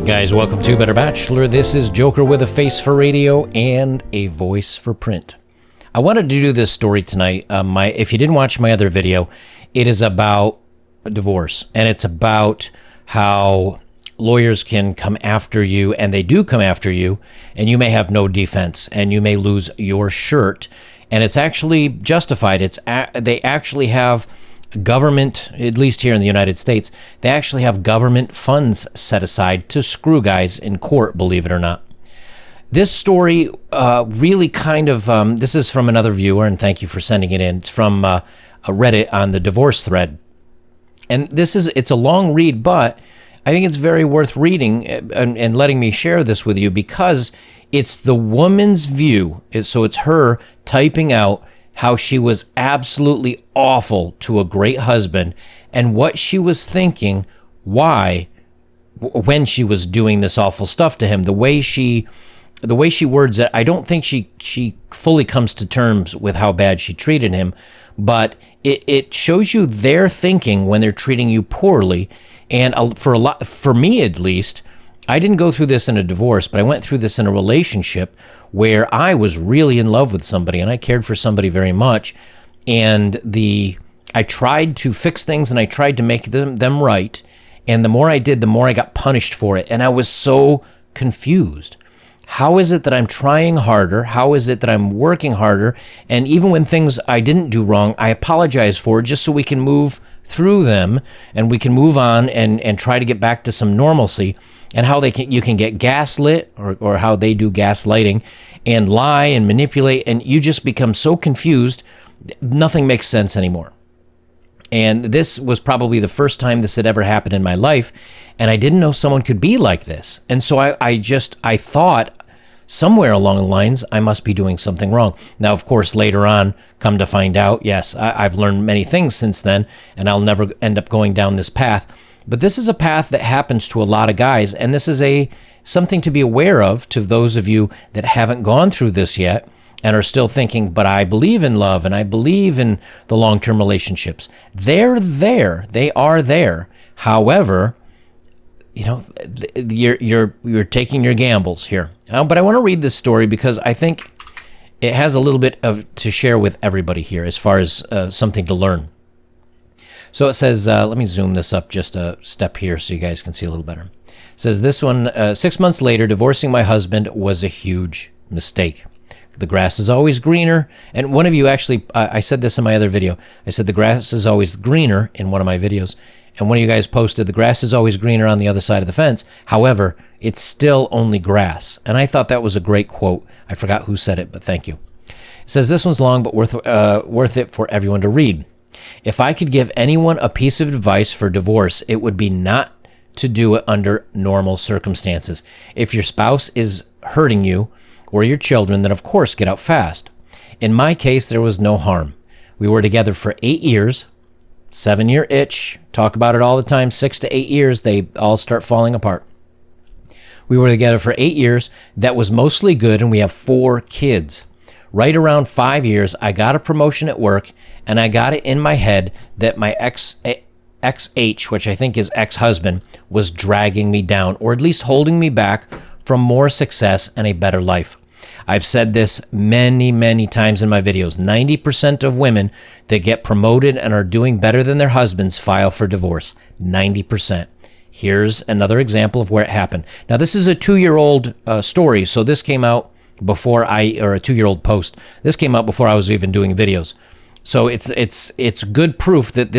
Guys, welcome to Better Bachelor. This is Joker with a face for radio and a voice for print. I wanted to do this story tonight. If you didn't watch my other video, it is about divorce, and it's about how lawyers can come after you, and they do come after you, and you may have no defense, and you may lose your shirt, and it's actually justified. They actually have government, at least here in the United States, they actually have government funds set aside to screw guys in court, believe it or not. This story really kind of, this is from another viewer, and thank you for sending it in. It's from a Reddit on the divorce thread. And it's a long read, but I think it's very worth reading and letting me share this with you because it's the woman's view. So it's her typing out how she was absolutely awful to a great husband and what she was thinking, when she was doing this awful stuff to him. The way she words it, I don't think she fully comes to terms with how bad she treated him, but it shows you their thinking when they're treating you poorly. And for me at least, I didn't go through this in a divorce, but I went through this in a relationship where I was really in love with somebody and I cared for somebody very much. And I tried to fix things and I tried to make them right. And the more I did, the more I got punished for it. And I was so confused. How is it that I'm trying harder? How is it that I'm working harder? And even when things I didn't do wrong, I apologize for just so we can move through them and we can move on and try to get back to some normalcy. And how you can get gaslit or how they do gaslighting and lie and manipulate, and you just become so confused, nothing makes sense anymore. And this was probably the first time this had ever happened in my life, and I didn't know someone could be like this. And so I thought somewhere along the lines, I must be doing something wrong. Now, of course, later on, come to find out, yes, I've learned many things since then, and I'll never end up going down this path. But this is a path that happens to a lot of guys, and this is something to be aware of to those of you that haven't gone through this yet and are still thinking, but I believe in love and I believe in the long-term relationships. They're there. They are there. However, you're taking your gambles here. But I want to read this story because I think it has a little bit to share with everybody here as far as something to learn. So it says, let me zoom this up just a step here so you guys can see a little better. It says, this one, 6 months later, divorcing my husband was a huge mistake. The grass is always greener. And one of you actually, I said this in my other video. I said the grass is always greener in one of my videos. And one of you guys posted, the grass is always greener on the other side of the fence. However, it's still only grass. And I thought that was a great quote. I forgot who said it, but thank you. It says, this one's long, but worth it for everyone to read. If I could give anyone a piece of advice for divorce, it would be not to do it under normal circumstances. If your spouse is hurting you or your children, then of course get out fast. In my case, there was no harm. We were together for 8 years, 7-year itch, talk about it all the time, 6 to 8 years, they all start falling apart. We were together for 8 years, that was mostly good, and we have 4 kids. Right around 5 years, I got a promotion at work, and I got it in my head that my XH, which I think is ex-husband, was dragging me down, or at least holding me back from more success and a better life. I've said this many, many times in my videos. 90% of women that get promoted and are doing better than their husbands file for divorce. 90%. Here's another example of where it happened. Now, this is a 2-year-old story, so this came out before or a 2-year-old post. This came out before I was even doing videos. So it's good proof that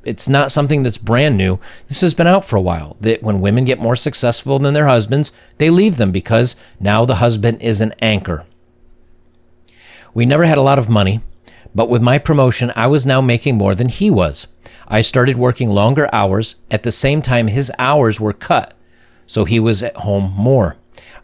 it's not something that's brand new. This has been out for a while, that when women get more successful than their husbands, they leave them because now the husband is an anchor. We never had a lot of money, but with my promotion, I was now making more than he was. I started working longer hours. At the same time, his hours were cut, so he was at home more.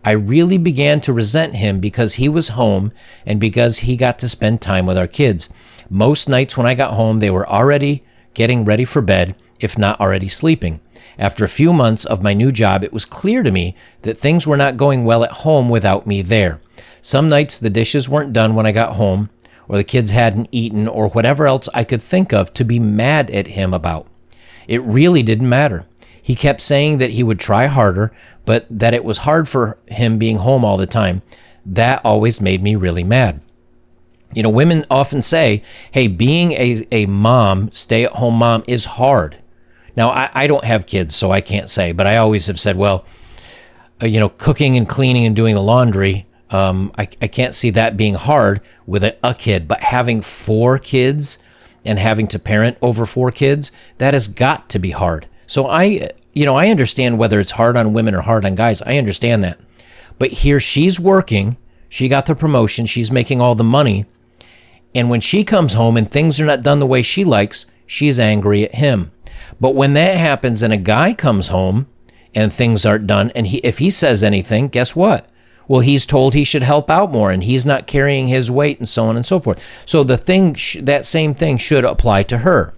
I really began to resent him because he was home and because he got to spend time with our kids. Most nights when I got home, they were already getting ready for bed, if not already sleeping. After a few months of my new job, it was clear to me that things were not going well at home without me there. Some nights the dishes weren't done when I got home, or the kids hadn't eaten, or whatever else I could think of to be mad at him about. It really didn't matter. He kept saying that he would try harder, but that it was hard for him being home all the time. That always made me really mad. You know, women often say, hey, being a mom, stay-at-home mom, is hard. Now, I don't have kids, so I can't say, but I always have said, well, cooking and cleaning and doing the laundry, I can't see that being hard with a kid. But having 4 kids and having to parent over 4 kids, that has got to be hard. So I understand whether it's hard on women or hard on guys. I understand that. But here she's working. She got the promotion. She's making all the money. And when she comes home and things are not done the way she likes, she's angry at him. But when that happens and a guy comes home and things aren't done, and if he says anything, guess what? Well, he's told he should help out more, and he's not carrying his weight, and so on and so forth. So that same thing should apply to her.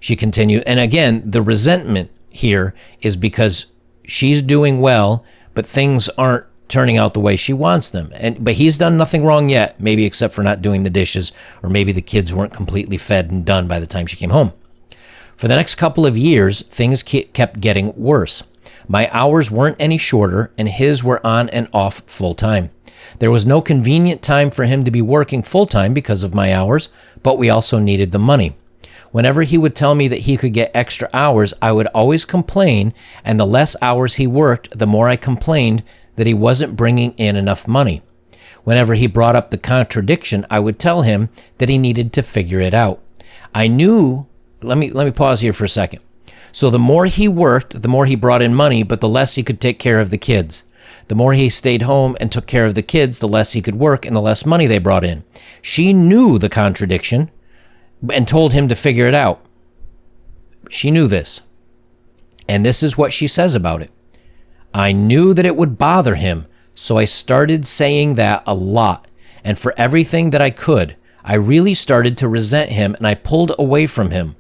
She continued, and again, the resentment here is because she's doing well, but things aren't turning out the way she wants them. But he's done nothing wrong yet, maybe except for not doing the dishes, or maybe the kids weren't completely fed and done by the time she came home. For the next couple of years, things kept getting worse. My hours weren't any shorter, and his were on and off full-time. There was no convenient time for him to be working full-time because of my hours, but we also needed the money. Whenever he would tell me that he could get extra hours, I would always complain, and the less hours he worked, the more I complained that he wasn't bringing in enough money. Whenever he brought up the contradiction, I would tell him that he needed to figure it out. I knew, let me pause here for a second. So the more he worked, the more he brought in money, but the less he could take care of the kids. The more he stayed home and took care of the kids, the less he could work and the less money they brought in. She knew the contradiction and told him to figure it out. She knew this. And this is what she says about it. I knew that it would bother him, so I started saying that a lot. And for everything that I could, I really started to resent him, and I pulled away from him.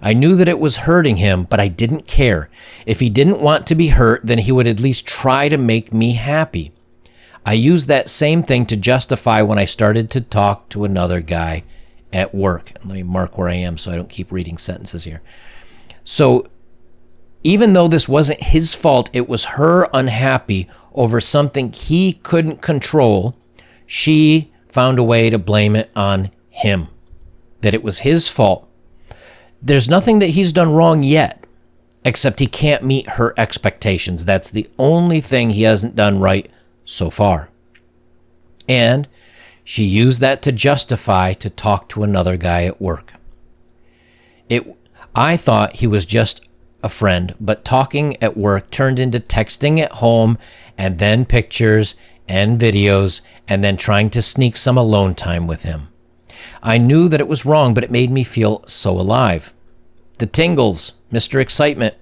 I knew that it was hurting him, but I didn't care. If he didn't want to be hurt, then he would at least try to make me happy. I used that same thing to justify when I started to talk to another guy at work. Let me mark where I am so I don't keep reading sentences here. So even though this wasn't his fault, it was her unhappy over something he couldn't control, she found a way to blame it on him, that it was his fault. There's nothing that he's done wrong yet, except he can't meet her expectations. That's the only thing he hasn't done right so far. And she used that to justify to talk to another guy at work. I thought he was just a friend, but talking at work turned into texting at home, and then pictures and videos, and then trying to sneak some alone time with him. I knew that it was wrong, but it made me feel so alive. The tingles, Mr. Excitement.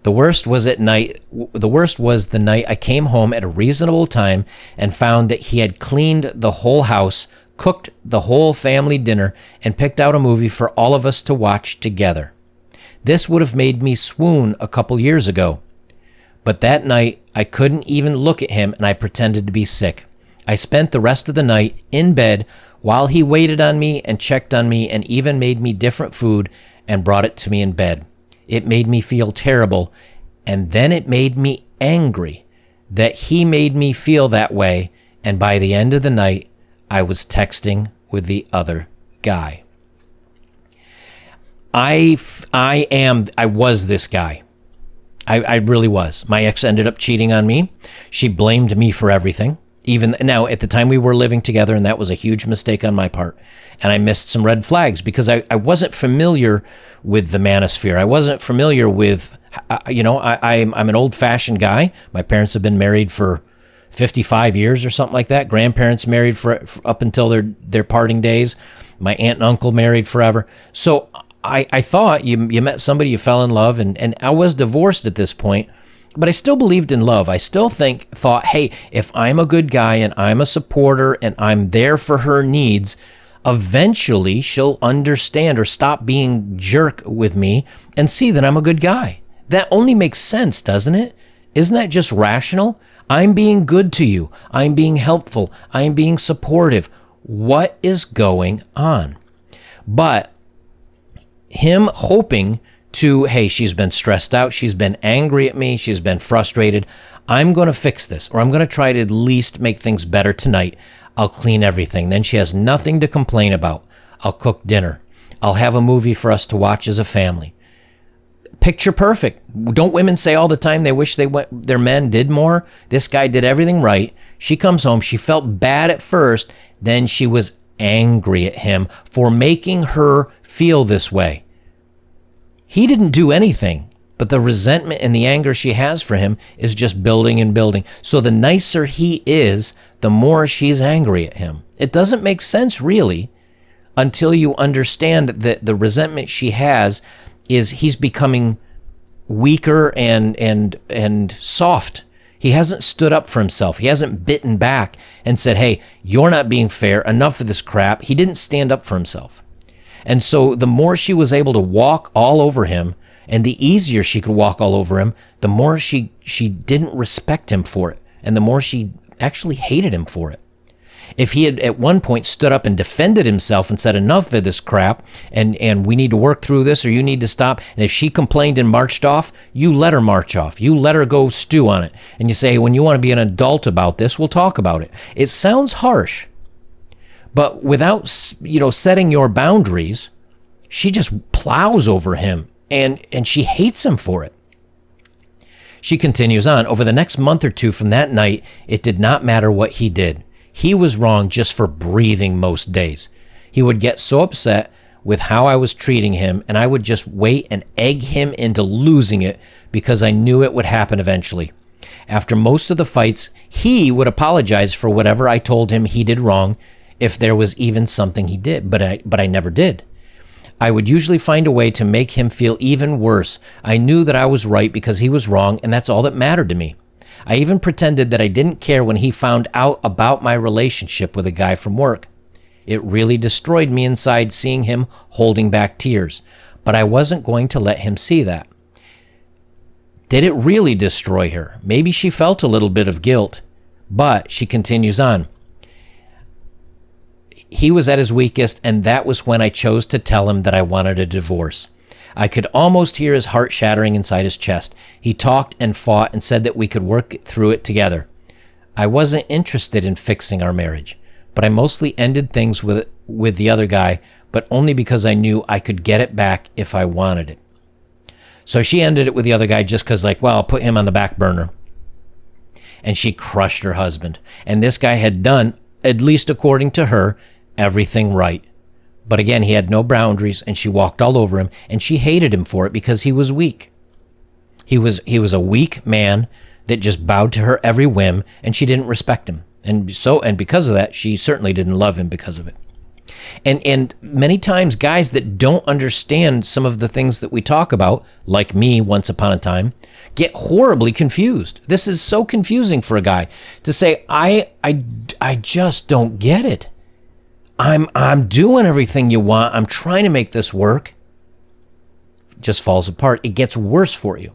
The worst was the night I came home at a reasonable time and found that he had cleaned the whole house, cooked the whole family dinner, and picked out a movie for all of us to watch together. This would have made me swoon a couple years ago. But that night, I couldn't even look at him, and I pretended to be sick. I spent the rest of the night in bed while he waited on me and checked on me and even made me different food and brought it to me in bed. It made me feel terrible, and then it made me angry that he made me feel that way, and by the end of the night, I was texting with the other guy. I was this guy. I really was. My ex ended up cheating on me. She blamed me for everything. Even now, at the time we were living together, and that was a huge mistake on my part. And I missed some red flags because I wasn't familiar with the manosphere. I wasn't familiar with, I'm an old-fashioned guy. My parents have been married for 55 years or something like that. Grandparents married for up until their parting days. My aunt and uncle married forever. So I thought you met somebody, you fell in love, and I was divorced at this point. But I still believed in love. I still thought, hey, if I'm a good guy and I'm a supporter and I'm there for her needs, eventually she'll understand or stop being jerk with me and see that I'm a good guy. That only makes sense, doesn't it? Isn't that just rational? I'm being good to you. I'm being helpful. I'm being supportive. What is going on? But him hoping to, hey, she's been stressed out. She's been angry at me. She's been frustrated. I'm going to fix this, or I'm going to try to at least make things better tonight. I'll clean everything. Then she has nothing to complain about. I'll cook dinner. I'll have a movie for us to watch as a family. Picture perfect. Don't women say all the time they wish their men did more? This guy did everything right. She comes home. She felt bad at first. Then she was angry at him for making her feel this way. He didn't do anything, but the resentment and the anger she has for him is just building and building. So the nicer he is, the more she's angry at him. It doesn't make sense, really, until you understand that the resentment she has is he's becoming weaker and soft. He hasn't stood up for himself. He hasn't bitten back and said, hey, you're not being fair. Enough of this crap. He didn't stand up for himself. And so the more she was able to walk all over him, and the easier she could walk all over him, the more she didn't respect him for it, and the more she actually hated him for it. If he had at one point stood up and defended himself and said, enough of this crap, and we need to work through this, or you need to stop, and if she complained and marched off, you let her march off. You let her go stew on it. And you say, when you want to be an adult about this, we'll talk about it. It sounds harsh, but without, setting your boundaries, she just plows over him, and she hates him for it. She continues on. Over the next month or two from that night, it did not matter what he did. He was wrong just for breathing most days. He would get so upset with how I was treating him, and I would just wait and egg him into losing it because I knew it would happen eventually. After most of the fights, he would apologize for whatever I told him he did wrong, if there was even something he did, but I never did. I would usually find a way to make him feel even worse. I knew that I was right because he was wrong, and that's all that mattered to me. I even pretended that I didn't care when he found out about my relationship with a guy from work. It really destroyed me inside seeing him holding back tears, but I wasn't going to let him see that. Did it really destroy her? Maybe she felt a little bit of guilt, but she continues on. He was at his weakest, and that was when I chose to tell him that I wanted a divorce. I could almost hear his heart shattering inside his chest. He talked and fought and said that we could work through it together. I wasn't interested in fixing our marriage, but I mostly ended things with the other guy, but only because I knew I could get it back if I wanted it. So she ended it with the other guy just because, I'll put him on the back burner. And she crushed her husband. And this guy had done, at least according to her, everything right. But again, he had no boundaries, and she walked all over him, and she hated him for it because he was weak. He was a weak man that just bowed to her every whim, and she didn't respect him. And because of that, she certainly didn't love him because of it. And many times, guys that don't understand some of the things that we talk about, like me once upon a time, get horribly confused. This is so confusing for a guy to say, I just don't get it. I'm doing everything you want. I'm trying to make this work. It just falls apart. It gets worse for you.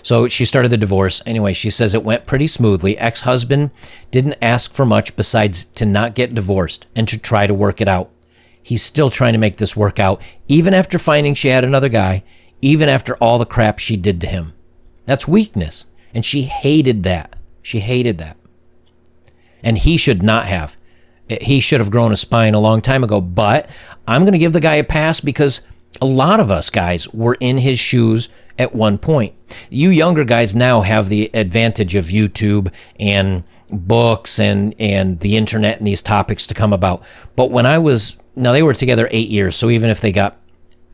So she started the divorce. Anyway, she says it went pretty smoothly. Ex-husband didn't ask for much besides to not get divorced and to try to work it out. He's still trying to make this work out, even after finding she had another guy, even after all the crap she did to him. That's weakness. And she hated that. She hated that. And he should not have. He should have grown a spine a long time ago, but I'm going to give the guy a pass because a lot of us guys were in his shoes at one point. You younger guys now have the advantage of YouTube and books and the internet and these topics to come about. But when they were together 8 years, so even if they got,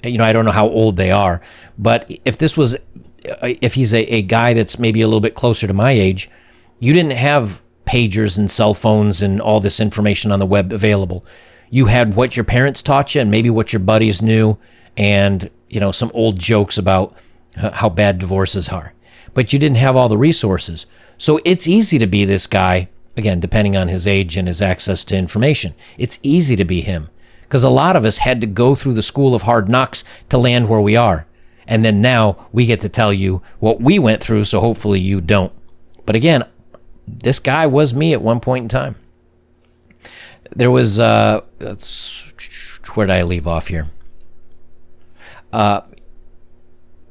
I don't know how old they are, but if he's a guy that's maybe a little bit closer to my age, you didn't have pagers and cell phones and all this information on the web available. You had what your parents taught you and maybe what your buddies knew and, some old jokes about how bad divorces are. But you didn't have all the resources. So it's easy to be this guy, again, depending on his age and his access to information. It's easy to be him because a lot of us had to go through the school of hard knocks to land where we are. And then now we get to tell you what we went through, so hopefully you don't. But again, this guy was me at one point in time. There was, where did I leave off here?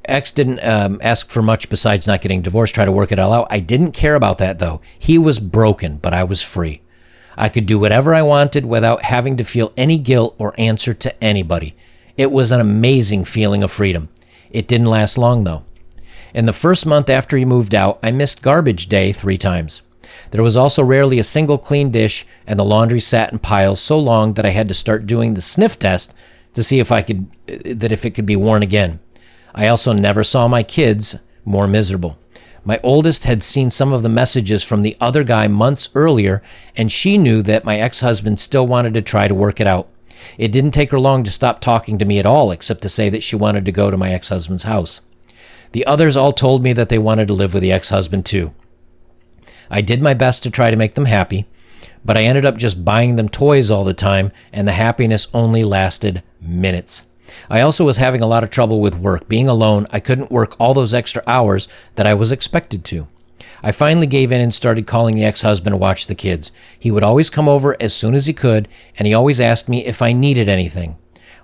Ex didn't ask for much besides not getting divorced, try to work it all out. I didn't care about that, though. He was broken, but I was free. I could do whatever I wanted without having to feel any guilt or answer to anybody. It was an amazing feeling of freedom. It didn't last long, though. In the first month after he moved out, I missed garbage day 3 times. There was also rarely a single clean dish, and the laundry sat in piles so long that I had to start doing the sniff test to see if it could be worn again. I also never saw my kids more miserable. My oldest had seen some of the messages from the other guy months earlier, and she knew that my ex-husband still wanted to try to work it out. It didn't take her long to stop talking to me at all, except to say that she wanted to go to my ex-husband's house. The others all told me that they wanted to live with the ex-husband too. I did my best to try to make them happy, but I ended up just buying them toys all the time, and the happiness only lasted minutes. I also was having a lot of trouble with work. Being alone, I couldn't work all those extra hours that I was expected to. I finally gave in and started calling the ex-husband to watch the kids. He would always come over as soon as he could, and he always asked me if I needed anything.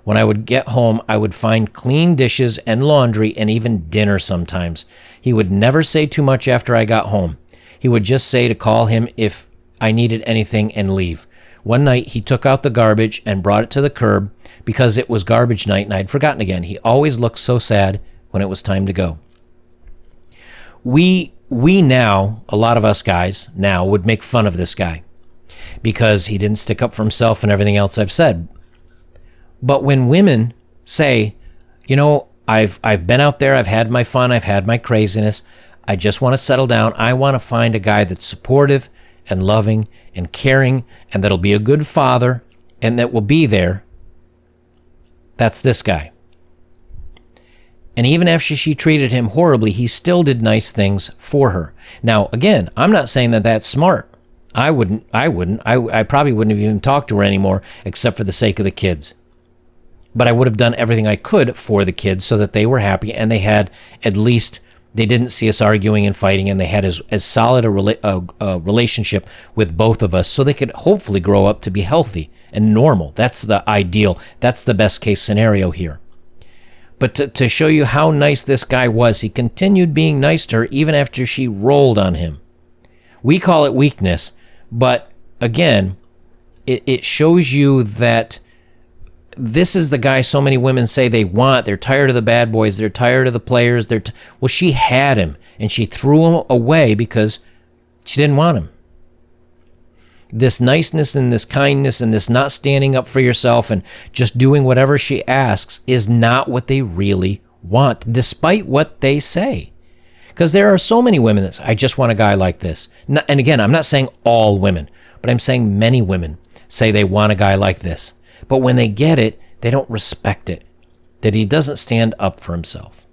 When I would get home, I would find clean dishes and laundry and even dinner sometimes. He would never say too much after I got home. He would just say to call him if I needed anything and leave. One night, he took out the garbage and brought it to the curb because it was garbage night and I'd forgotten again. He always looked so sad when it was time to go. We now, a lot of us guys now, would make fun of this guy because he didn't stick up for himself and everything else I've said. But when women say, you know, I've been out there, I've had my fun, I've had my craziness, I just want to settle down, I want to find a guy that's supportive and loving and caring and that'll be a good father and that will be there, that's this guy. And even after she treated him horribly, he still did nice things for her. Now, again, I'm not saying that that's smart. I probably wouldn't have even talked to her anymore except for the sake of the kids. But I would have done everything I could for the kids so that they were happy and they had at least, they didn't see us arguing and fighting, and they had as solid a relationship with both of us so they could hopefully grow up to be healthy and normal. That's the ideal. That's the best case scenario here. But to show you how nice this guy was, he continued being nice to her even after she rolled on him. We call it weakness, but again, it shows you that this is the guy so many women say they want. They're tired of the bad boys. They're tired of the players. Well, she had him, and she threw him away because she didn't want him. This niceness and this kindness and this not standing up for yourself and just doing whatever she asks is not what they really want, despite what they say. Because there are so many women that say, I just want a guy like this. And again, I'm not saying all women, but I'm saying many women say they want a guy like this. But when they get it, they don't respect it, that he doesn't stand up for himself.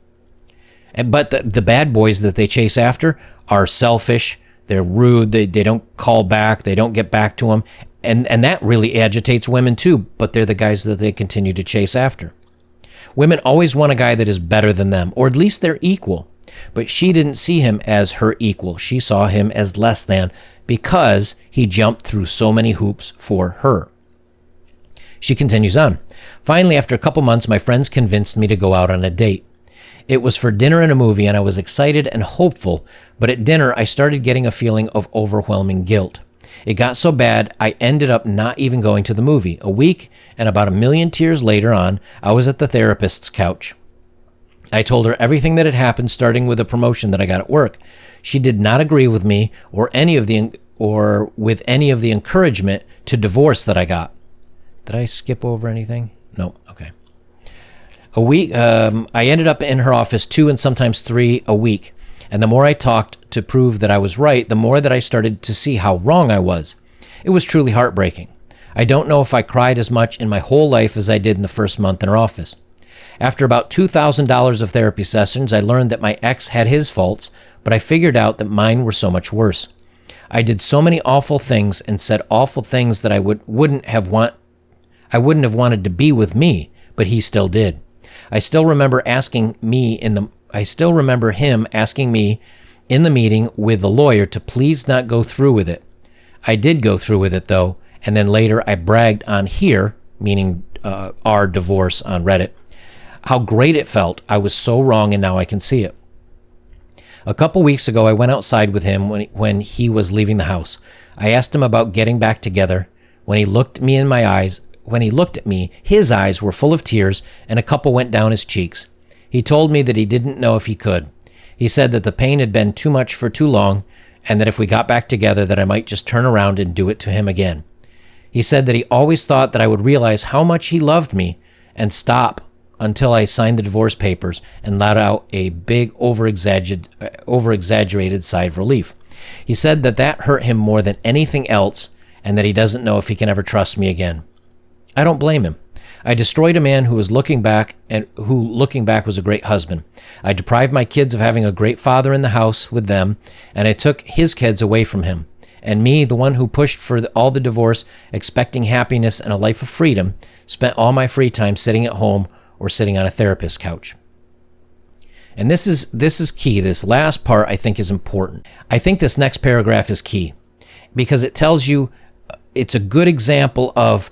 But the bad boys that they chase after are selfish, they're rude, they don't call back, they don't get back to them, and that really agitates women too, but they're the guys that they continue to chase after. Women always want a guy that is better than them, or at least they're equal, but she didn't see him as her equal. She saw him as less than because he jumped through so many hoops for her. She continues on. Finally, after a couple months, my friends convinced me to go out on a date. It was for dinner and a movie, and I was excited and hopeful, but at dinner, I started getting a feeling of overwhelming guilt. It got so bad, I ended up not even going to the movie. A week and about 1,000,000 tears later on, I was at the therapist's couch. I told her everything that had happened, starting with a promotion that I got at work. She did not agree with me or with any of the encouragement to divorce that I got. Did I skip over anything? No. Okay. A week. I ended up in her office 2 and sometimes 3 a week. And the more I talked to prove that I was right, the more that I started to see how wrong I was. It was truly heartbreaking. I don't know if I cried as much in my whole life as I did in the first month in her office. After about $2,000 of therapy sessions, I learned that my ex had his faults, but I figured out that mine were so much worse. I did so many awful things and said awful things that I wouldn't have wanted to be with me, but he still did. I still remember him asking me in the meeting with the lawyer to please not go through with it. I did go through with it, though, and then later I bragged on here, meaning our divorce on Reddit, how great it felt. I was so wrong, and now I can see it. A couple weeks ago, I went outside with him when he was leaving the house. I asked him about getting back together. When he looked me in my eyes, when he looked at me, his eyes were full of tears, and a couple went down his cheeks. He told me that he didn't know if he could. He said that the pain had been too much for too long, and that if we got back together, that I might just turn around and do it to him again. He said that he always thought that I would realize how much he loved me and stop until I signed the divorce papers and let out a big over-exaggerated sigh of relief. He said that that hurt him more than anything else, and that he doesn't know if he can ever trust me again. I don't blame him. I destroyed a man who was looking back was a great husband. I deprived my kids of having a great father in the house with them, and I took his kids away from him. And me, the one who pushed for all the divorce, expecting happiness and a life of freedom, spent all my free time sitting at home or sitting on a therapist's couch. And this is key. This last part I think is important. I think this next paragraph is key because it tells you, it's a good example of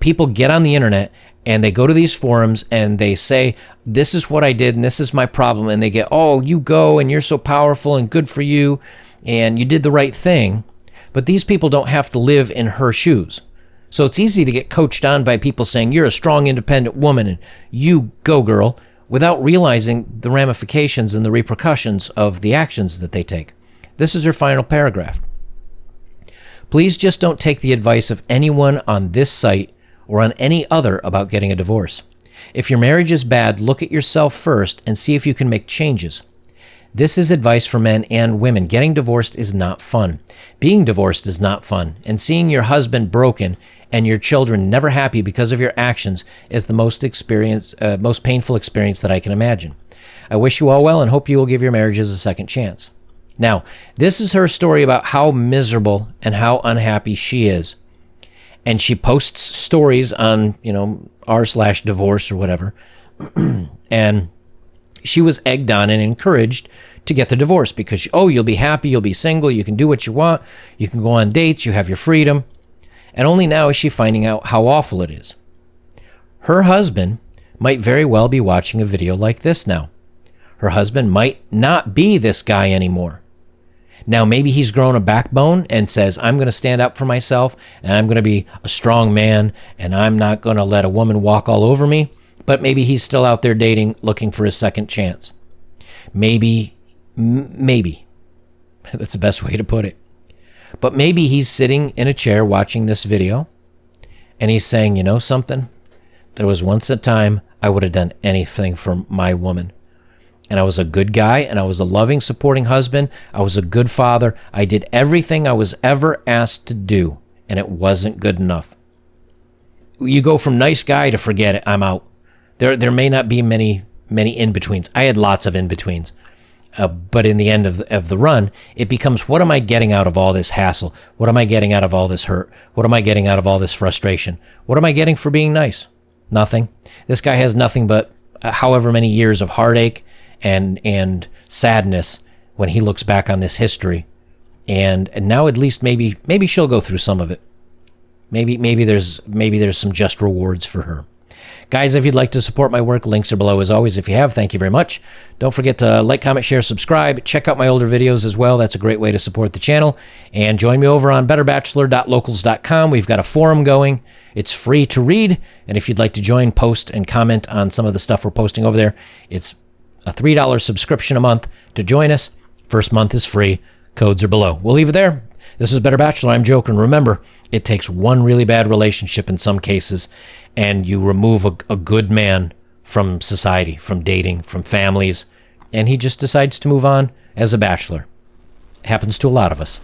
people get on the internet and they go to these forums and they say, this is what I did and this is my problem. And they get, oh, you go and you're so powerful and good for you and you did the right thing. But these people don't have to live in her shoes. So it's easy to get coached on by people saying, you're a strong, independent woman and you go, girl, without realizing the ramifications and the repercussions of the actions that they take. This is her final paragraph. Please just don't take the advice of anyone on this site or on any other about getting a divorce. If your marriage is bad, look at yourself first and see if you can make changes. This is advice for men and women. Getting divorced is not fun. Being divorced is not fun. And seeing your husband broken and your children never happy because of your actions is the most painful experience that I can imagine. I wish you all well and hope you will give your marriages a second chance. Now, this is her story about how miserable and how unhappy she is. And she posts stories on, r/divorce or whatever. And she was egged on and encouraged to get the divorce because, you'll be happy, you'll be single, you can do what you want, you can go on dates, you have your freedom. And only now is she finding out how awful it is. Her husband might very well be watching a video like this now. Her husband might not be this guy anymore. Now, maybe he's grown a backbone and says, I'm going to stand up for myself and I'm going to be a strong man and I'm not going to let a woman walk all over me. But maybe he's still out there dating, looking for his second chance. Maybe, that's the best way to put it. But maybe he's sitting in a chair watching this video and he's saying, you know something? There was once a time I would have done anything for my woman. And I was a good guy, and I was a loving, supporting husband. I was a good father. I did everything I was ever asked to do, and it wasn't good enough. You go from nice guy to forget it, I'm out. There may not be many in-betweens. I had lots of in-betweens. But in the end of the run, it becomes, what am I getting out of all this hassle? What am I getting out of all this hurt? What am I getting out of all this frustration? What am I getting for being nice? Nothing. This guy has nothing but however many years of heartache and sadness when he looks back on this history. And now at least maybe she'll go through some of it. Maybe there's some just rewards for her. Guys, if you'd like to support my work, links are below as always. If you have, thank you very much. Don't forget to like, comment, share, subscribe. Check out my older videos as well. That's a great way to support the channel. And join me over on betterbachelor.locals.com. We've got a forum going. It's free to read. And if you'd like to join, post, and comment on some of the stuff we're posting over there, it's a $3 subscription a month to join us. First month is free. Codes are below. We'll leave it there. This is Better Bachelor. I'm joking. Remember, it takes one really bad relationship in some cases, and you remove a good man from society, from dating, from families, and he just decides to move on as a bachelor. It happens to a lot of us.